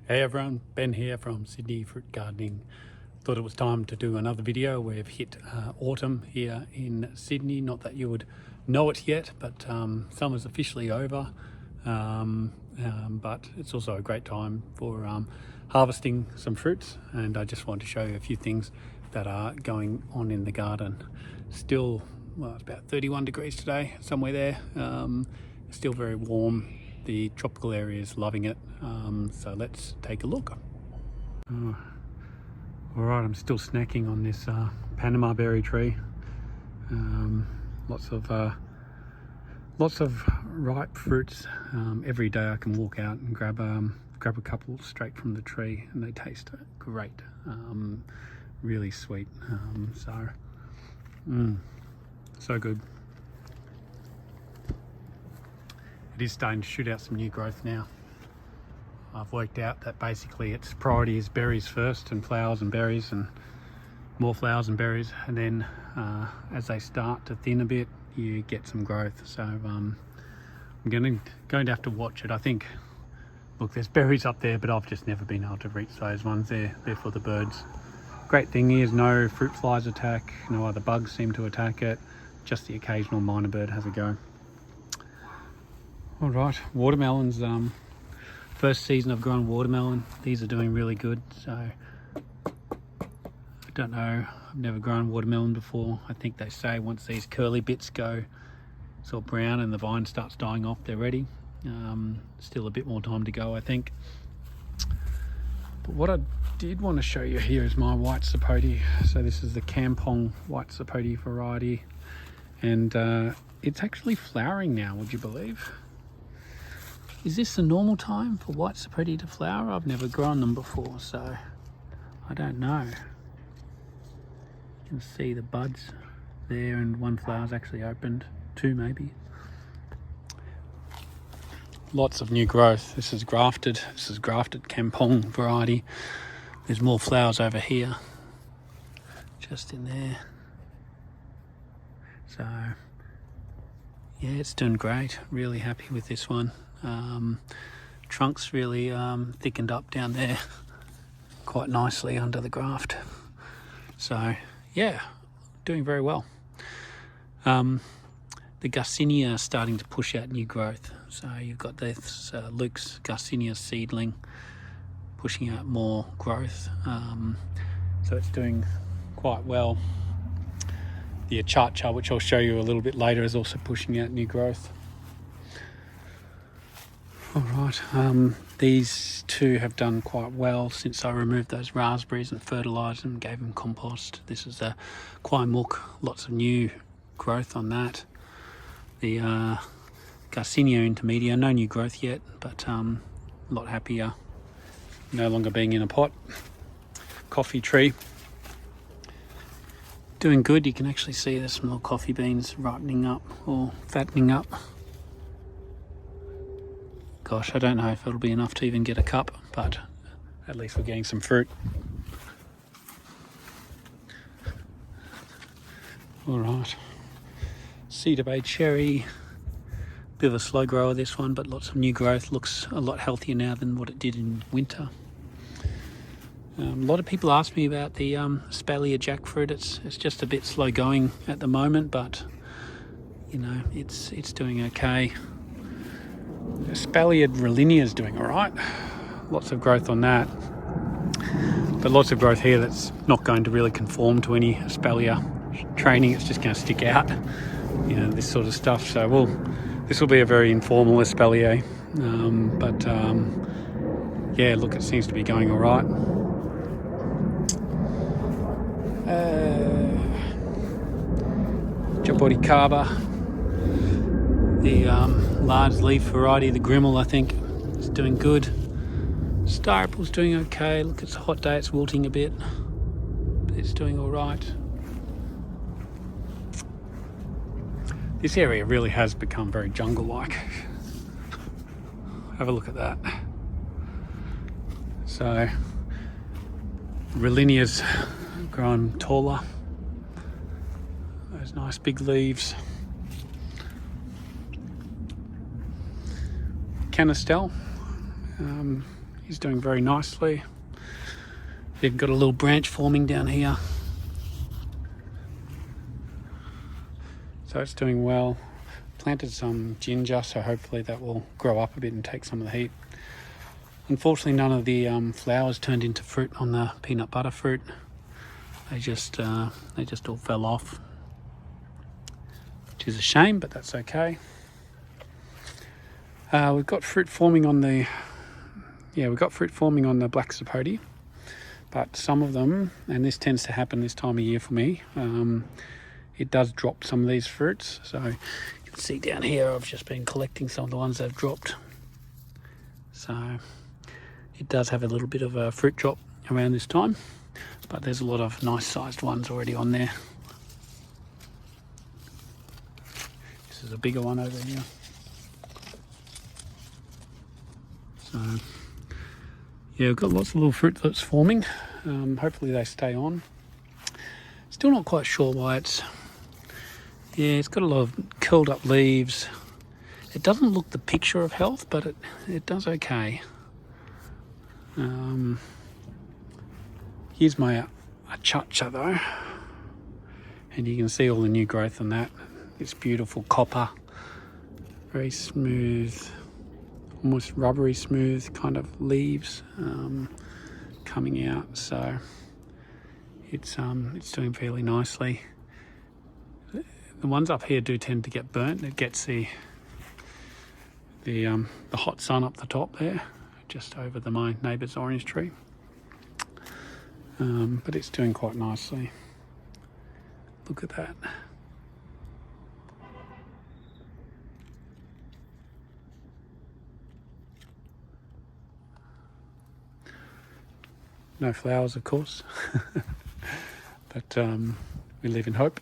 Hey everyone, Ben here from Sydney Fruit Gardening. Thought it was time to do another video. We've hit autumn here in Sydney. Not that you would know it yet, but summer's officially over. But it's also a great time for harvesting some fruits, and I just wanted to show you a few things that are going on in the garden. Still, well, it's about 31 degrees today, somewhere there. Still very warm. The tropical area is loving it, so let's take a look. All right, I'm still snacking on this Panama berry tree. Lots of ripe fruits. Every day I can walk out and grab a couple straight from the tree, and they taste great. Really sweet. So good. It is starting to shoot out some new growth now. I've worked out that basically its priority is berries first, and flowers and berries, and more flowers and berries, and then as they start to thin a bit, you get some growth. So I'm going to have to watch it. I think, look, there's berries up there, but I've just never been able to reach those ones. They're for the birds. Great thing is no fruit flies attack, no other bugs seem to attack it, just the occasional minor bird has a go. All right, watermelons. First season I've grown watermelon. These are doing really good. So I don't know, I've never grown watermelon before. I think they say once these curly bits go sort of brown and the vine starts dying off, they're ready. Still a bit more time to go, I think. But what I did want to show you here is my White Sapote. So this is the Kampong White Sapote variety, and it's actually flowering now, would you believe? Is this the normal time for White Sapote to flower? I've never grown them before, so I don't know. You can see the buds there, and one flower's actually opened, two maybe. Lots of new growth. This is grafted Kampong variety. There's more flowers over here, just in there. So yeah, it's doing great. Really happy with this one. Trunk's really thickened up down there quite nicely under the graft. So yeah, doing very well. The Garcinia are starting to push out new growth. So you've got this Luke's Garcinia seedling pushing out more growth. So it's doing quite well. The Chacha, which I'll show you a little bit later, is also pushing out new growth. All right, these two have done quite well since I removed those raspberries and fertilised them and gave them compost. This is a Kwaimuk, lots of new growth on that. The Garcinia intermedia, no new growth yet, but a lot happier, no longer being in a pot. Coffee tree, doing good. You can actually see there's some little coffee beans ripening up or fattening up. Gosh, I don't know if it'll be enough to even get a cup, but at least we're getting some fruit. All right, Cedar Bay cherry, bit of a slow grower this one, but lots of new growth. Looks a lot healthier now than what it did in winter. A lot of people ask me about the Espalier jackfruit. It's just a bit slow going at the moment, but you know, it's doing okay. Espalier Relini is doing all right. Lots of growth on that, but lots of growth here that's not going to really conform to any Espalier training. It's just going to stick out, you know, this sort of stuff. So this will be a very informal Espalier, yeah, look, it seems to be going all right. Supoty, the large leaf variety, the Grimmel, I think, is doing good. Styropal's doing okay. Look, it's a hot day, it's wilting a bit, but it's doing all right. This area really has become very jungle-like. Have a look at that. So Relinia's grown taller. Those nice big leaves. Canistel He's doing very nicely. They've got a little branch forming down here. So it's doing well. Planted some ginger, so hopefully that will grow up a bit and take some of the heat. Unfortunately, none of the flowers turned into fruit on the peanut butter fruit. They just all fell off, which is a shame, but that's okay. We've got fruit forming on the Black Sapote, but some of them, and this tends to happen this time of year for me, it does drop some of these fruits. So you can see down here, I've just been collecting some of the ones that have dropped. So it does have a little bit of a fruit drop around this time, but there's a lot of nice sized ones already on there. This is a bigger one over here. So yeah, we've got lots of little fruit that's forming. Hopefully they stay on. Still not quite sure why it's got a lot of curled up leaves. It doesn't look the picture of health, but it does okay. Here's my Chacha though, and you can see all the new growth on that. It's beautiful copper, very smooth, almost rubbery smooth kind of leaves coming out. So it's doing fairly nicely. The ones up here do tend to get burnt. It gets the hot sun up the top there, just over my neighbour's orange tree. But it's doing quite nicely. Look at that. No flowers, of course, but we live in hope.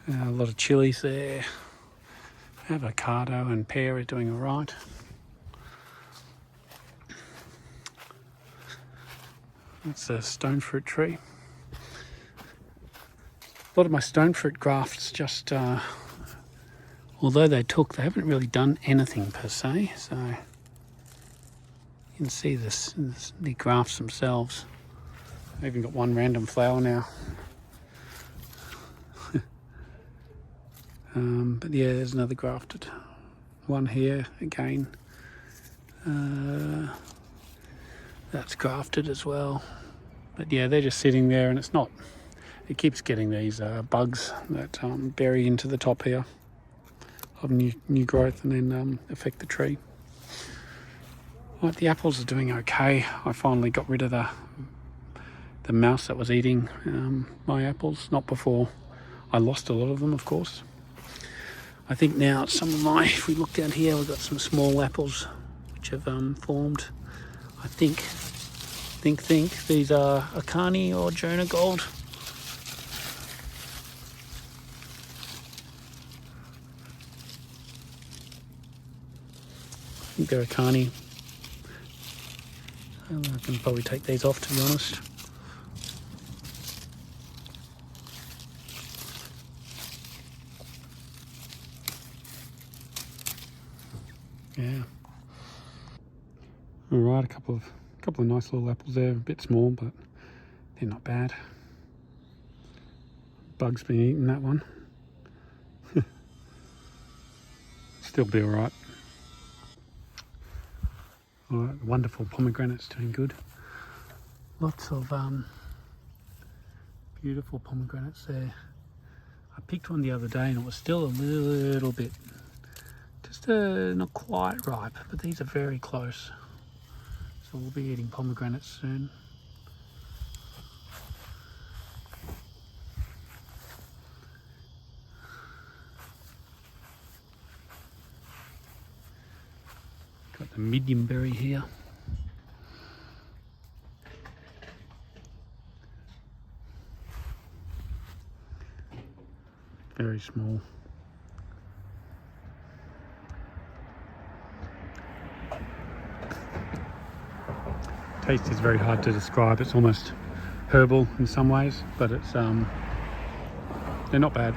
A lot of chilies there. Avocado and pear are doing all right. That's a stone fruit tree. A lot of my stone fruit grafts just, although they haven't really done anything per se. So you can see the grafts themselves. I've even got one random flower now. But yeah, there's another grafted one here again. That's grafted as well. But yeah, they're just sitting there, and it keeps getting these bugs that bury into the top here of new growth and then affect the tree. Right, the apples are doing okay. I finally got rid of the mouse that was eating my apples. Not before I lost a lot of them, of course. I think now if we look down here, we've got some small apples which have formed. I think these are Akani or Jonah Gold. I think they're Akani. I can probably take these off, to be honest. Yeah. All right, a couple of nice little apples there. A bit small, but they're not bad. Bug's been eating that one. Still be all right. All right, wonderful pomegranates doing good. Lots of beautiful pomegranates there. I picked one the other day and it was still a little bit, just not quite ripe, but these are very close. So we'll be eating pomegranates soon. Got the medium berry here. Very small. Taste is very hard to describe. It's almost herbal in some ways, but it's they're not bad.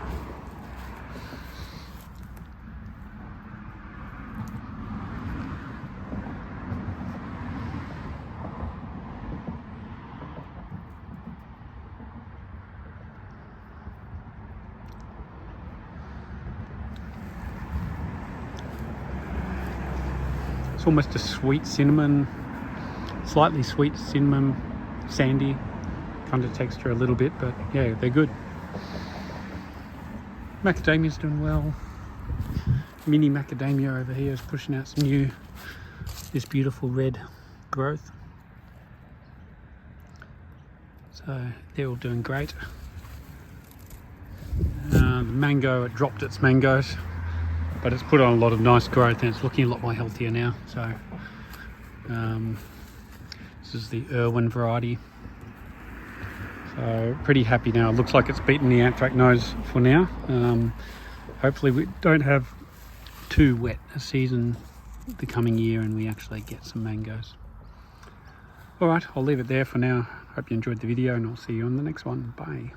It's almost a sweet cinnamon, slightly sweet cinnamon, sandy kind of texture a little bit, but yeah, they're good. Macadamia's doing well. Mini macadamia over here is pushing out some this beautiful red growth. So they're all doing great. The mango, it dropped its mangoes, but it's put on a lot of nice growth and it's looking a lot more healthier now. So this is the Irwin variety. So pretty happy now. It looks like it's beaten the anthracnose for now. Hopefully we don't have too wet a season the coming year and we actually get some mangoes. Alright, I'll leave it there for now. Hope you enjoyed the video and I'll see you on the next one. Bye.